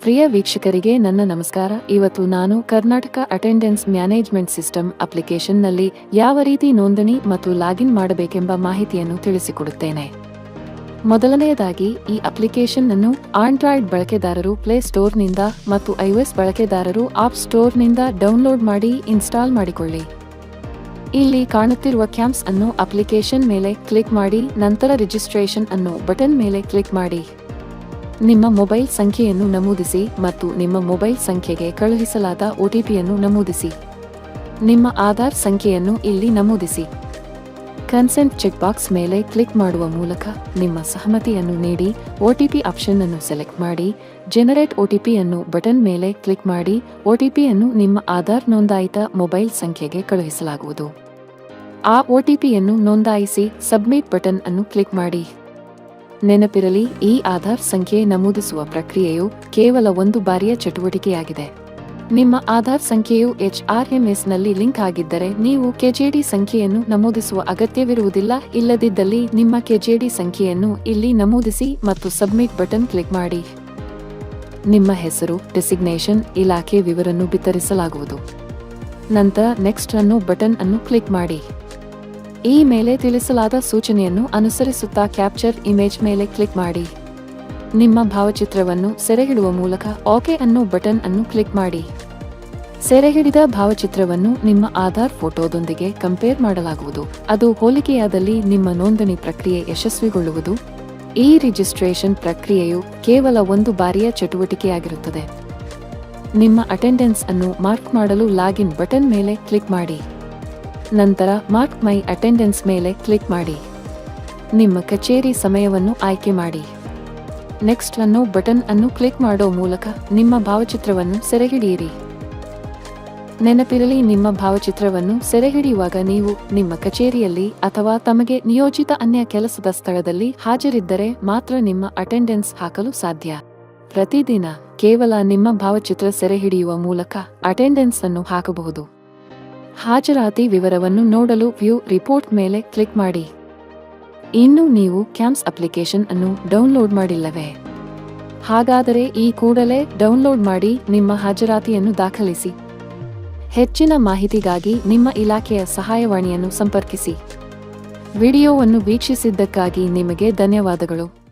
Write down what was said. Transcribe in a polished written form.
ಪ್ರಿಯ ವೀಕ್ಷಕರಿಗೆ ನನ್ನ ನಮಸ್ಕಾರ. ಇವತ್ತು ನಾನು ಕರ್ನಾಟಕ ಅಟೆಂಡೆನ್ಸ್ ಮ್ಯಾನೇಜ್ಮೆಂಟ್ ಸಿಸ್ಟಮ್ ಅಪ್ಲಿಕೇಶನ್ನಲ್ಲಿ ಯಾವ ರೀತಿ ನೋಂದಣಿ ಮತ್ತು ಲಾಗಿನ್ ಮಾಡಬೇಕೆಂಬ ಮಾಹಿತಿಯನ್ನು ತಿಳಿಸಿಕೊಡುತ್ತೇನೆ. ಮೊದಲನೆಯದಾಗಿ ಈ ಅಪ್ಲಿಕೇಶನ್ ಅನ್ನು ಆಂಡ್ರಾಯ್ಡ್ ಬಳಕೆದಾರರು ಪ್ಲೇ ಸ್ಟೋರ್ನಿಂದ ಮತ್ತು iOS ಬಳಕೆದಾರರು ಆಪ್ ಸ್ಟೋರ್ನಿಂದ ಡೌನ್ಲೋಡ್ ಮಾಡಿ ಇನ್ಸ್ಟಾಲ್ ಮಾಡಿಕೊಳ್ಳಿ. ಇಲ್ಲಿ ಕಾಣುತ್ತಿರುವ ಕ್ಯಾಂಪ್ಸ್ ಅನ್ನು ಅಪ್ಲಿಕೇಶನ್ ಮೇಲೆ ಕ್ಲಿಕ್ ಮಾಡಿ, ನಂತರ ರಿಜಿಸ್ಟ್ರೇಷನ್ ಅನ್ನು ಬಟನ್ ಮೇಲೆ ಕ್ಲಿಕ್ ಮಾಡಿ. ನಿಮ್ಮ ಮೊಬೈಲ್ ಸಂಖ್ಯೆಯನ್ನು ನಮೂದಿಸಿ ಮತ್ತು ನಿಮ್ಮ ಮೊಬೈಲ್ ಸಂಖ್ಯೆಗೆ ಕಳುಹಿಸಲಾದ OTPಯನ್ನು ನಮೂದಿಸಿ. ನಿಮ್ಮ ಆಧಾರ್ ಸಂಖ್ಯೆಯನ್ನು ಇಲ್ಲಿ ನಮೂದಿಸಿ. ಕನ್ಸೆಂಟ್ ಚೆಕ್ ಬಾಕ್ಸ್ ಮೇಲೆ ಕ್ಲಿಕ್ ಮಾಡುವ ಮೂಲಕ ನಿಮ್ಮ ಸಹಮತಿಯನ್ನು ನೀಡಿ OTP ಆಪ್ಷನ್ ಅನ್ನು ಸೆಲೆಕ್ಟ್ ಮಾಡಿ. ಜನರೇಟ್ OTP ಅನ್ನು ಬಟನ್ ಮೇಲೆ ಕ್ಲಿಕ್ ಮಾಡಿ. OTPಯನ್ನು ನಿಮ್ಮ ಆಧಾರ್ ನೋಂದಾಯಿತ ಮೊಬೈಲ್ ಸಂಖ್ಯೆಗೆ ಕಳುಹಿಸಲಾಗುವುದು. ಆ OTPಯನ್ನು ನೋಂದಾಯಿಸಿ ಸಬ್ಮಿಟ್ ಬಟನ್ ಅನ್ನು ಕ್ಲಿಕ್ ಮಾಡಿ. ನೆನಪಿರಲಿ, ಈ ಆಧಾರ್ ಸಂಖ್ಯೆ ನಮೂದಿಸುವ ಪ್ರಕ್ರಿಯೆಯು ಕೇವಲ ಒಂದು ಬಾರಿಯ ಚಟುವಟಿಕೆಯಾಗಿದೆ. ನಿಮ್ಮ ಆಧಾರ್ ಸಂಖ್ಯೆಯು HRMSನಲ್ಲಿ ಲಿಂಕ್ ಆಗಿದ್ದರೆ ನೀವು KJD ಸಂಖ್ಯೆಯನ್ನು ನಮೂದಿಸುವ ಅಗತ್ಯವಿರುವುದಿಲ್ಲ. ಇಲ್ಲದಿದ್ದಲ್ಲಿ ನಿಮ್ಮ KJD ಸಂಖ್ಯೆಯನ್ನು ಇಲ್ಲಿ ನಮೂದಿಸಿ ಮತ್ತು ಸಬ್ಮಿಟ್ ಬಟನ್ ಕ್ಲಿಕ್ ಮಾಡಿ. ನಿಮ್ಮ ಹೆಸರು, ಡೆಸಿಗ್ನೇಷನ್, ಇಲಾಖೆ ವಿವರನ್ನು ಬಿತ್ತರಿಸಲಾಗುವುದು. ನಂತರ ನೆಕ್ಸ್ಟ್ ಅನ್ನು ಬಟನ್ ಅನ್ನು ಕ್ಲಿಕ್ ಮಾಡಿ. ಈ ಮೇಲೆ ತಿಳಿಸಲಾದ ಸೂಚನೆಯನ್ನು ಅನುಸರಿಸುತ್ತಾ ಕ್ಯಾಪ್ಚರ್ ಇಮೇಜ್ ಮೇಲೆ ಕ್ಲಿಕ್ ಮಾಡಿ. ನಿಮ್ಮ ಭಾವಚಿತ್ರವನ್ನು ಸೆರೆಹಿಡುವ ಮೂಲಕ ಓಕೆ ಅನ್ನು ಬಟನ್ ಅನ್ನು ಕ್ಲಿಕ್ ಮಾಡಿ. ಸೆರೆಹಿಡಿದ ಭಾವಚಿತ್ರವನ್ನು ನಿಮ್ಮ ಆಧಾರ್ ಫೋಟೋದೊಂದಿಗೆ ಕಂಪೇರ್ ಮಾಡಲಾಗುವುದು. ಅದು ಹೋಲಿಕೆಯಾದಲ್ಲಿ ನಿಮ್ಮ ನೋಂದಣಿ ಪ್ರಕ್ರಿಯೆ ಯಶಸ್ವಿಗೊಳ್ಳುವುದು. ಈ ರಿಜಿಸ್ಟ್ರೇಷನ್ ಪ್ರಕ್ರಿಯೆಯು ಕೇವಲ ಒಂದು ಬಾರಿಯ ಚಟುವಟಿಕೆಯಾಗಿರುತ್ತದೆ. ನಿಮ್ಮ ಅಟೆಂಡೆನ್ಸ್ ಅನ್ನು ಮಾರ್ಕ್ ಮಾಡಲು ಲಾಗಿನ್ ಬಟನ್ ಮೇಲೆ ಕ್ಲಿಕ್ ಮಾಡಿ. ನಂತರ ಮಾರ್ಕ್ ಮೈ ಅಟೆಂಡೆನ್ಸ್ ಮೇಲೆ ಕ್ಲಿಕ್ ಮಾಡಿ. ನಿಮ್ಮ ಕಚೇರಿ ಸಮಯವನ್ನು ಆಯ್ಕೆ ಮಾಡಿ. ನೆಕ್ಸ್ಟ್ ಅನ್ನು ಬಟನ್ ಅನ್ನು ಕ್ಲಿಕ್ ಮಾಡೋ ಮೂಲಕ ನಿಮ್ಮ ಭಾವಚಿತ್ರವನ್ನು ಸೆರೆಹಿಡಿಯಿರಿ. ನೆನಪಿರಲಿ, ನಿಮ್ಮ ಭಾವಚಿತ್ರವನ್ನು ಸೆರೆಹಿಡಿಯುವಾಗ ನೀವು ನಿಮ್ಮ ಕಚೇರಿಯಲ್ಲಿ ಅಥವಾ ತಮಗೆ ನಿಯೋಜಿತ ಅನ್ಯ ಕೆಲಸದ ಸ್ಥಳದಲ್ಲಿ ಹಾಜರಿದ್ದರೆ ಮಾತ್ರ ನಿಮ್ಮ ಅಟೆಂಡೆನ್ಸ್ ಹಾಕಲು ಸಾಧ್ಯ. ಪ್ರತಿದಿನ ಕೇವಲ ನಿಮ್ಮ ಭಾವಚಿತ್ರ ಸೆರೆಹಿಡಿಯುವ ಮೂಲಕ ಅಟೆಂಡೆನ್ಸ್ ಅನ್ನು ಹಾಕಬಹುದು. ಹಾಜರಾತಿ ವಿವರವನ್ನು ನೋಡಲು ವ್ಯೂ ರಿಪೋರ್ಟ್ ಮೇಲೆ ಕ್ಲಿಕ್ ಮಾಡಿ. ಇನ್ನು ನೀವು ಕ್ಯಾಂಪ್ಸ್ ಅಪ್ಲಿಕೇಶನ್ ಅನ್ನು ಡೌನ್ಲೋಡ್ ಮಾಡಿಲ್ಲವೇ? ಹಾಗಾದರೆ ಈ ಕೂಡಲೇ ಡೌನ್ಲೋಡ್ ಮಾಡಿ ನಿಮ್ಮ ಹಾಜರಾತಿಯನ್ನು ದಾಖಲಿಸಿ. ಹೆಚ್ಚಿನ ಮಾಹಿತಿಗಾಗಿ ನಿಮ್ಮ ಇಲಾಖೆಯ ಸಹಾಯವಾಣಿಯನ್ನು ಸಂಪರ್ಕಿಸಿ. ವಿಡಿಯೋವನ್ನು ವೀಕ್ಷಿಸಿದ್ದಕ್ಕಾಗಿ ನಿಮಗೆ ಧನ್ಯವಾದಗಳು.